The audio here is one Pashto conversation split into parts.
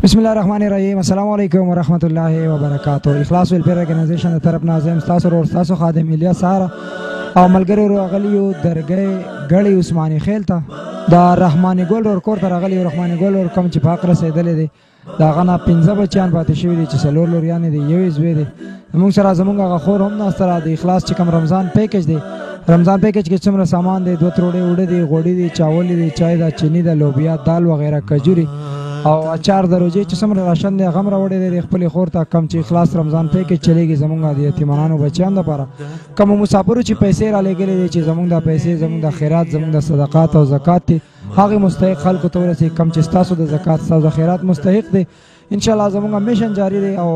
بسم الله الرحمن الرحیم. السلام علیکم ورحمۃ اللہ وبرکاتہ. اخلاص ویلفیر ارګنایزیشن د طرف نه زم تاسو ورو تاسو خادم الیاس سهارا او ملګری راغلیو درګې غړی عثماني خیل ته دا رحماني ګل ور کور ته راغلی. رحماني ګل ور کم چې پاک رسیدلې دي دا غنا 15 بچیان پاتې شوی دي چې سلور لوريان دي یوې زوی دي. موږ سره زمونږ غخور هم نه سره د اخلاص چې کوم رمضان پیکج دی. رمضان پیکج کې څومره سامان دی 2 تروړې وړې دي غوړي دي چاول دي چای دا چینی دا لوبیا دال وغیرہ کجوري او اچار د روزي چې څومره راشن دی غم راوړي دي خپل خور ته کم چې اخلاص رمضان پیکج چلیږي زمونږ د یتیمانو بچیان لپاره. کوم مسافرو چې پیسې را لګلې دي چې زمونږ د پیسې زمونږ د خیرات زمونږ د صدقات او زکات دي هغه مستحق خلکو ته ورسي. کم چې تاسو د زکات او د خیرات مستحق دي ان شاء الله زمونږ میشن جاری دی او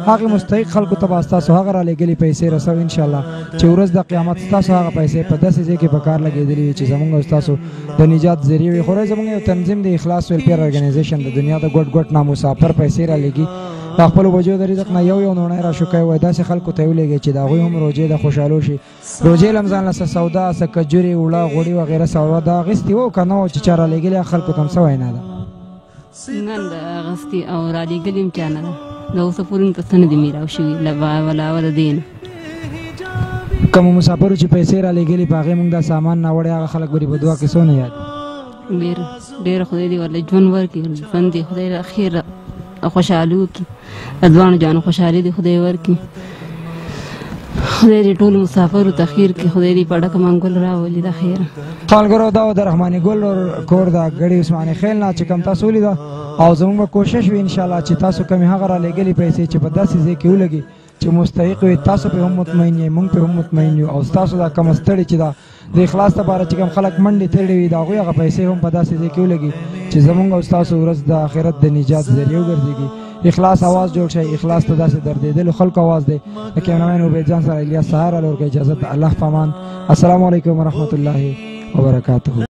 هغه مستحق خلکو ته تاسو هغه را لګلې پیسې رسو ان شاء الله چې ورځ د قیامت تاسو هغه پیسې په داسې ځای کې په کار لګېدلې چې زمونږ تاسو د نجات ذریعہ وي. خو زمونږ یو تنظیم دی اخلاص ویلفیر ارګنایزیشن د دنیا د ګډ ګډ نامسافر پیسې را لګي د خپل وجود رزق نه یو نونه را شو کوي داسې خلکو ته ولګي چې دا غوي هم روزه د خوشاله شي. روزه رمضان له سودا سکجوري وړه غوړي وغیرہ سودا دا غستي وو کنه چې چاره لګلې خلکو ته سم وینا ده نن د غستی او را لګلیم چانه نو اوس پورین په سند دی میراو شوی لبا ولا دین کوم مسافر چې پیسې را لګلې پاغه موږ دا سامان نه وړي هغه خلک غری په دعا کې سونه یاد ډیر خدای دی ولې ژوند ورکی ژوند دی خدای اخیر خوشالو کی ځوان جان خوشالي دی خدای ورکی خدای دې ټول مسافر تخیر کې خدای دې پړک منګل راولي د خیر خالګرو دا د رحماني ګل کور دا غړي عثماني خیل نه چې کم تاسو لیدا او زموږ کوشش وي ان شاء الله چې تاسو کمی هغه را لګلې پیسې چې په داسې ځای کې ولګي چې مستحق وي تاسو په هم مطمئن یې مونږ په هم مطمئن یو او تاسو دا کم ستړي چې دا د اخلاص لپاره چې کوم خلک منډي تړي وي دا هغه پیسې هم په داسې ځای کې ولګي چې زموږ او تاسو ورځ د آخرت د نجات ذریعہ وګرځي. اخلاص आवाज جوړ شي اخلاص ته داسې دردېدل خلکو आवाज دی د کیمرمن عبیدجان سره الیاس سهارا لور کې اجازه الله پامان. السلام علیکم ورحمت الله وبرکاتہ.